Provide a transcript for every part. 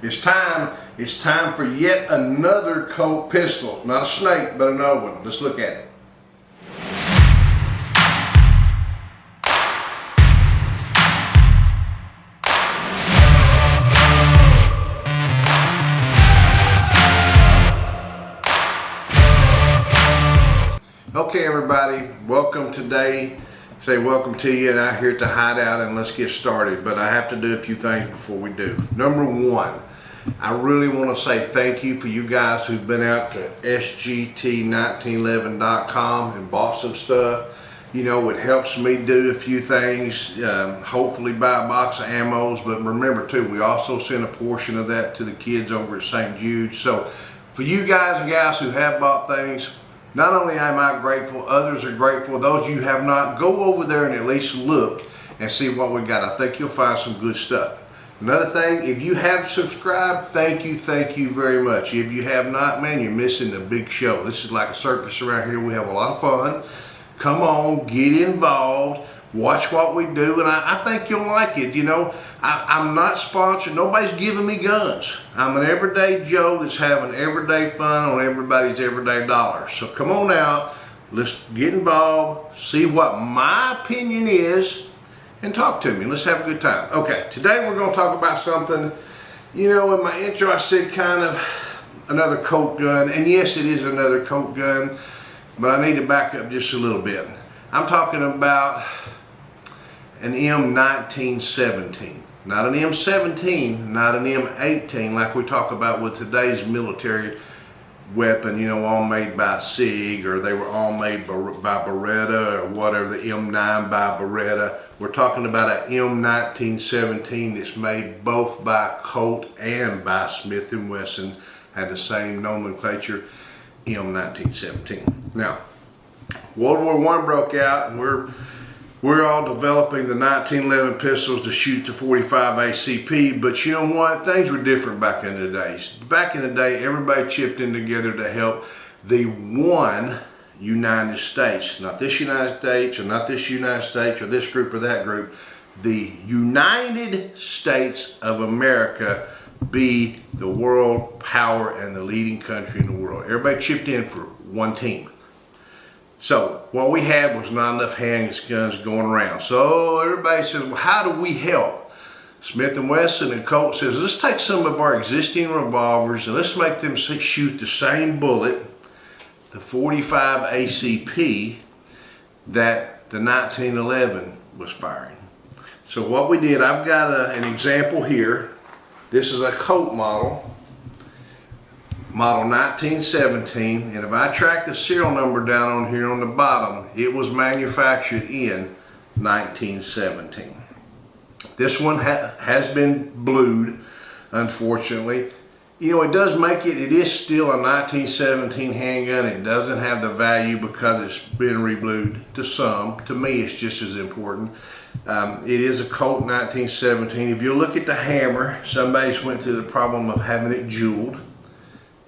It's time for yet another Colt pistol. Not a snake, but another one. Let's look at it. Okay everybody, welcome today. Say welcome to you and out here at the hideout, and let's get started. But I have to do a few things before we do. Number one, I really want to say thank you for you guys who've been out to sgt1911.com and bought some stuff. You know, it helps me do a few things, hopefully buy a box of ammos, but remember too, we also send a portion of that to the kids over at St. Jude. So for you guys and gals who have bought things, not only am I grateful, others are grateful. Those of you who have not, go over there and at least look and see what we got. I think you'll find some good stuff. Another thing, if you have subscribed, thank you very much. If you have not, man, you're missing the big show. This is like a circus around here. We have a lot of fun. Come on, get involved, watch what we do, and I think you'll like it. You know, I'm not sponsored. Nobody's giving me guns. I'm an everyday Joe that's having everyday fun on everybody's everyday dollar. So come on out, let's get involved, see what my opinion is, and talk to me. Let's have a good time. Okay, today we're going to talk about something, you know, in my intro I said kind of another Colt gun, and yes, it is another Colt gun, but I need to back up just a little bit. I'm talking about an M1917. Not an M17, not an M18 like we talk about with today's military weapon, you know, all made by SIG, or they were all made by Beretta, or whatever, the M9 by Beretta. We're talking about an M1917 that's made both by Colt and by Smith & Wesson, had the same nomenclature, M1917. Now, World War I broke out, and we're all developing the 1911 pistols to shoot the 45 ACP, but you know what? Things were different back in the days. Back in the day, everybody chipped in together to help the one United States. Not this United States, or not this United States, or this group or that group. The United States of America be the world power and the leading country in the world. Everybody chipped in for one team. So what we had was not enough handguns going around. So everybody says, well, how do we help? Smith & Wesson and Colt says, let's take some of our existing revolvers and let's make them shoot the same bullet, the 45 ACP, that the 1911 was firing. So what we did, I've got an example here. This is a Colt model 1917, and if I track the serial number down on here on the bottom, it was manufactured in 1917. This one has been blued, unfortunately. You know, it does make it is still a 1917 handgun. It doesn't have the value because it's been reblued to some. To me, it's just as important. It is a Colt 1917. If you look at the hammer, somebody's went through the problem of having it jeweled.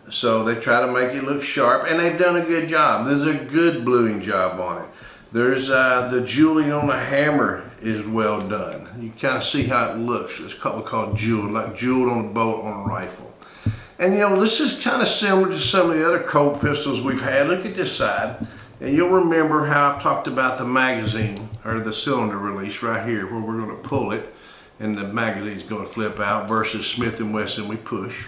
So they try to make it look sharp, and they've done a good job. There's a good bluing job on it. There's the jeweling on the hammer is well done. You kind of see how it looks. It's called jeweled, like jeweled on a bolt on a rifle. And you know, this is kind of similar to some of the other Colt pistols we've had. Look at this side, and you'll remember how I've talked about the magazine, or the cylinder release right here, where we're going to pull it, and the magazine's going to flip out, versus Smith & Wesson, we push.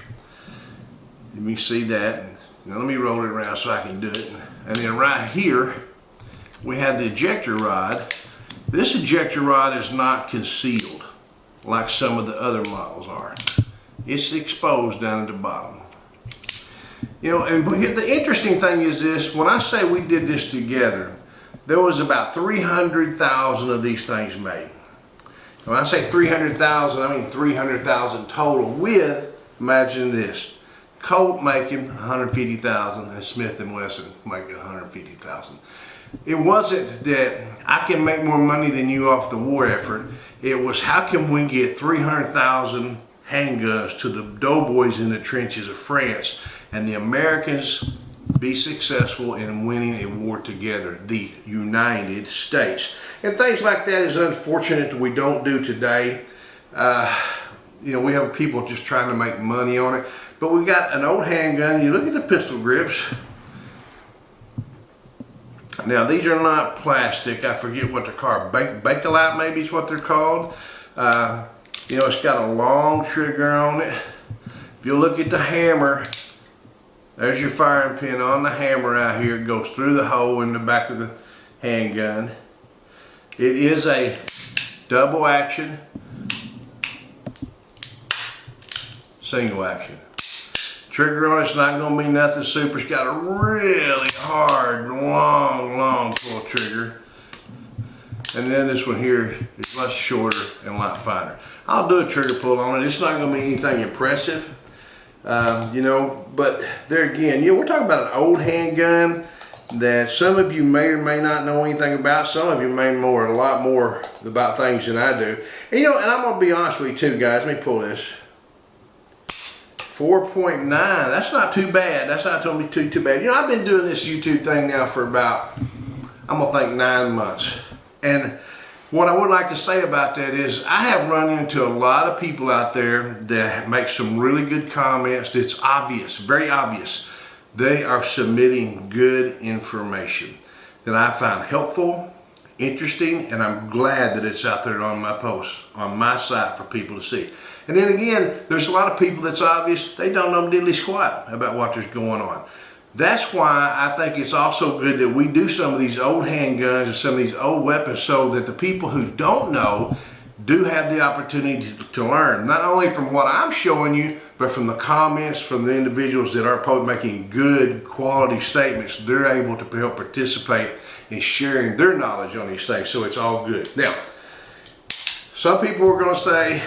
Let me see that. Now let me roll it around so I can do it. And then right here, we have the ejector rod. This ejector rod is not concealed like some of the other models are. It's exposed down at the bottom. You know, and the interesting thing is this, when I say we did this together, there was about 300,000 of these things made. When I say 300,000, I mean 300,000 total with, imagine this, Colt making 150,000 and Smith & Wesson making 150,000. It wasn't that I can make more money than you off the war effort. It was how can we get 300,000 handguns to the doughboys in the trenches of France, and the Americans be successful in winning a war together, the United States. And things like that is unfortunate that we don't do today. you know, we have people just trying to make money on it. But we got an old handgun. You look at the pistol grips. Now these are not plastic. I forget what they're called. Bakelite maybe is what they're called. You know, it's got a long trigger on it. If you look at the hammer, there's your firing pin on the hammer out here. It goes through the hole in the back of the handgun. It is a double action, single action. Trigger on it's not going to be nothing super. It's got a really hard, long pull trigger. And then this one here is much shorter and a lot finer. I'll do a trigger pull on it. It's not going to be anything impressive, you know. But there again, you know, we're talking about an old handgun that some of you may or may not know anything about. Some of you may know a lot more about things than I do. And, you know, and I'm going to be honest with you too, guys. Let me pull this. 4.9, that's not too bad. That's not going to be too bad. You know, I've been doing this YouTube thing now for about, I'm going to think 9 months. And what I would like to say about that is I have run into a lot of people out there that make some really good comments. It's obvious, very obvious. They are submitting good information that I find helpful, interesting, and I'm glad that it's out there on my posts, on my site for people to see. And then again, there's a lot of people that's obvious, they don't know diddly squat about what there's going on. That's why I think it's also good that we do some of these old handguns and some of these old weapons so that the people who don't know do have the opportunity to learn. Not only from what I'm showing you, but from the comments from the individuals that are making good quality statements. They're able to help participate in sharing their knowledge on these things, so it's all good. Now, some people are going to say,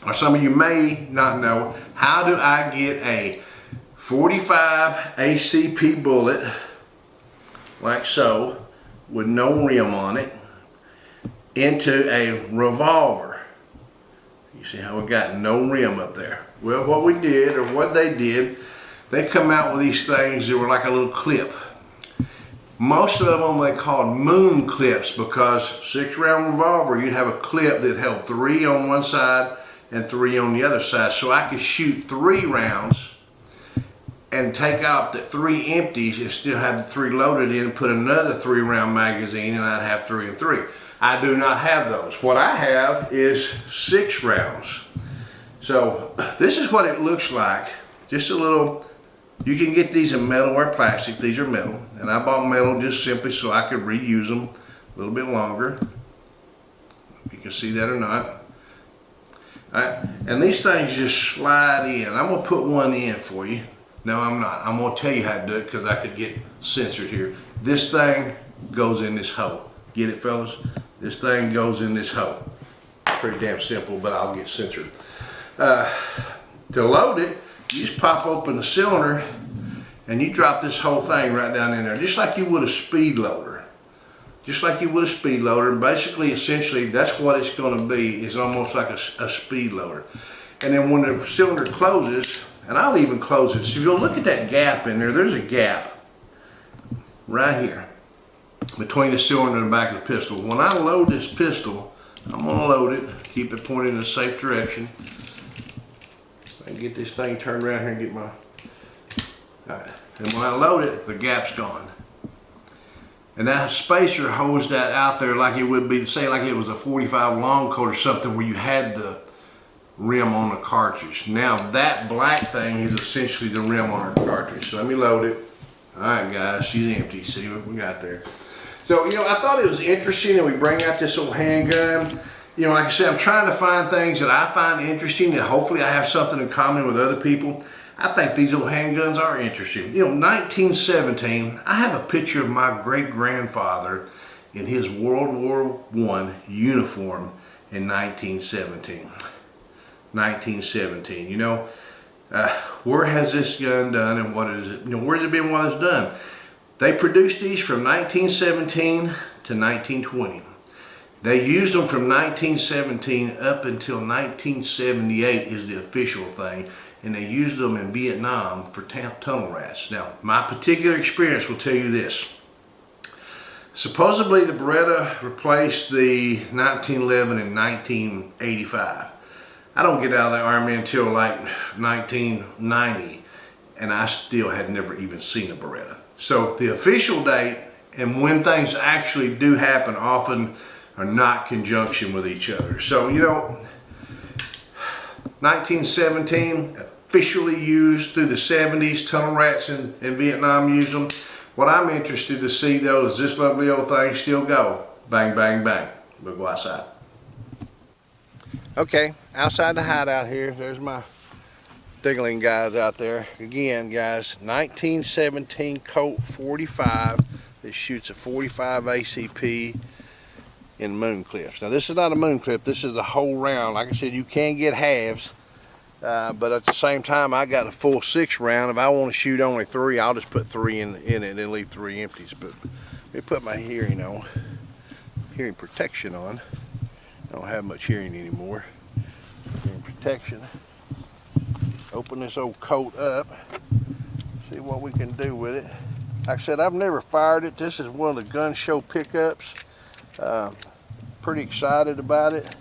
or some of you may not know, how do I get a 45 ACP bullet, like so, with no rim on it, into a revolver? You see how we got no rim up there? Well, what we did, or what they did, they come out with these things that were like a little clip. Most of them they called moon clips, because 6-round revolver, you'd have a clip that held 3 on one side and 3 on the other side. So I could shoot 3 rounds and take out the 3 empties and still have the 3 loaded in and put another 3-round magazine, and I'd have 3 and 3. I do not have those. What I have is 6 rounds. So this is what it looks like. Just a little, you can get these in metal or plastic. These are metal. And I bought metal just simply so I could reuse them a little bit longer. If you can see that or not. Alright, and these things just slide in. I'm going to put one in for you. No, I'm not. I'm going to tell you how to do it because I could get censored here. This thing goes in this hole. Get it, fellas? This thing goes in this hole. Pretty damn simple, but I'll get censored. To load it, you just pop open the cylinder and you drop this whole thing right down in there, just like you would a speed loader. Just like you would a speed loader, and basically, essentially, that's what it's going to be, is almost like a speed loader. And then when the cylinder closes, and I'll even close it, so if you'll look at that gap in there, there's a gap right here between the cylinder and the back of the pistol. When I load this pistol, I'm going to load it, keep it pointed in a safe direction. I can get this thing turned around here and get my... Alright, and when I load it, the gap's gone. And that spacer holds that out there like it would be, say like it was a 45 long coat or something where you had the rim on the cartridge. Now that black thing is essentially the rim on our cartridge. So let me load it. Alright guys, she's empty. See what we got there. So, you know, I thought it was interesting that we bring out this old handgun. You know, like I said, I'm trying to find things that I find interesting, and hopefully I have something in common with other people. I think these old handguns are interesting. You know, 1917, I have a picture of my great-grandfather in his World War I uniform in 1917. 1917, you know, where has this gun done and what is it, you know, where's it been while it's done? They produced these from 1917 to 1920. They used them from 1917 up until 1978 is the official thing, and they used them in Vietnam for tunnel rats. Now, my particular experience will tell you this. Supposedly the Beretta replaced the 1911 in 1985. I don't get out of the Army until like 1990, and I still had never even seen a Beretta. So the official date and when things actually do happen often are not conjunction with each other. So, you know, 1917, officially used through the 70s. Tunnel rats in Vietnam use them. What I'm interested to see though is this lovely old thing still go. Bang, bang, bang. We'll go outside. Okay, outside the hideout here, there's my diggling guys out there. Again, guys, 1917 Colt 45. This shoots a 45 ACP in moon clips. Now this is not a moon clip, this is a whole round. Like I said, you can get halves, but at the same time I got a full 6 round. If I want to shoot only 3, I'll just put 3 in it and leave 3 empties. But let me put my hearing on, hearing protection on. I don't have much hearing anymore. Hearing protection. Open this old Colt up, see what we can do with it. Like I said, I've never fired it. This is one of the gun show pickups. Pretty excited about it.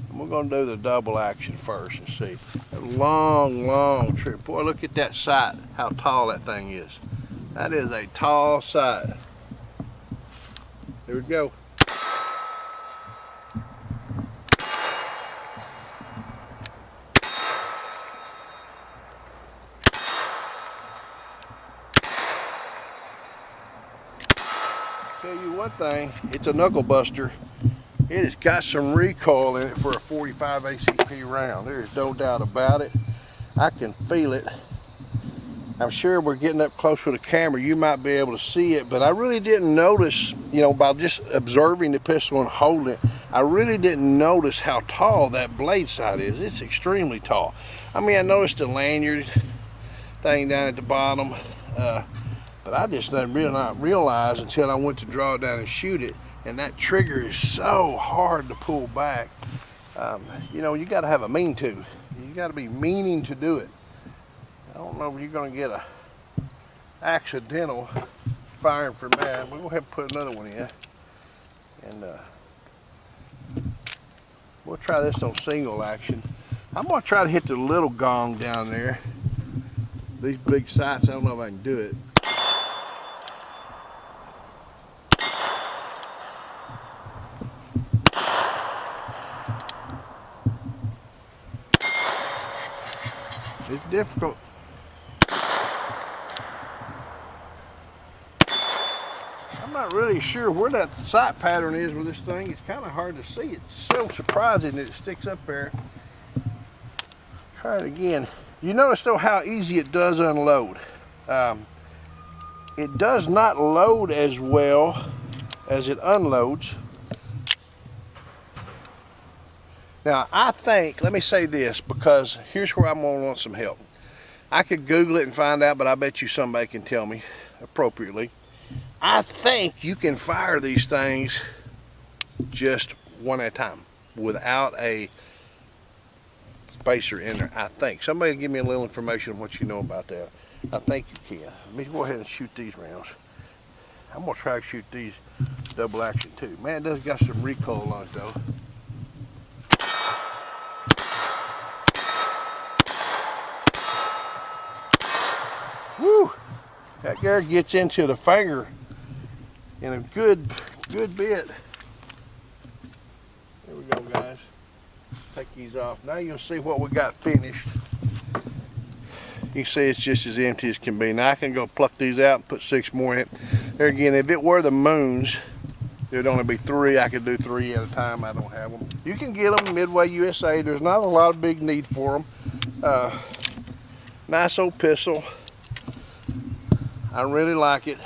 And we're going to do the double action first and see. A long, long trip. Boy, look at that sight, how tall that thing is. That is a tall sight. Here we go. Tell you one thing, it's a knuckle buster. It has got some recoil in it for a 45 ACP round. There is no doubt about it. I can feel it. I'm sure we're getting up close with the camera, you might be able to see it, but I really didn't notice, you know, by just observing the pistol and holding it, I really didn't notice how tall that blade sight is. It's extremely tall. I mean, I noticed the lanyard thing down at the bottom, but I just didn't not realize until I went to draw it down and shoot it. And that trigger is so hard to pull back. You know, you got to have a mean to. You got to be meaning to do it. I don't know if you're going to get a accidental firing from that. We'll go ahead and put another one in. And we'll try this on single action. I'm going to try to hit the little gong down there. These big sights, I don't know if I can do it. It's difficult. I'm not really sure where that sight pattern is with this thing. It's kind of hard to see. It's so surprising that it sticks up there. Try it again. You notice though how easy it does unload. It does not load as well as it unloads. Now, I think, let me say this, because here's where I'm going to want some help. I could Google it and find out, but I bet you somebody can tell me appropriately. I think you can fire these things just one at a time without a spacer in there, I think. Somebody give me a little information on what you know about that. I think you can. Let me go ahead and shoot these rounds. I'm going to try to shoot these double action too. Man, it does got some recoil on it though. Woo! That gear gets into the finger in a good bit. There we go, guys. Take these off. Now you'll see what we got finished. You can see it's just as empty as can be. Now I can go pluck these out and put 6 more in it. There again, if it were the moons, there'd only be 3. I could do 3 at a time. I don't have them. You can get them Midway USA. There's not a lot of big need for them. Nice old pistol. I really like it.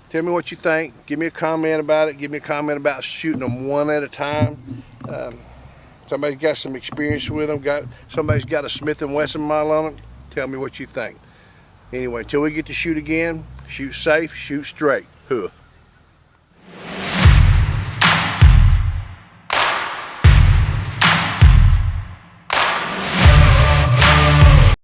Tell me what you think. Give me a comment about it. Give me a comment about shooting them one at a time. Somebody's got some experience with them. Somebody's got a Smith & Wesson model on them. Tell me what you think. Anyway, until we get to shoot again, shoot safe, shoot straight. Huh.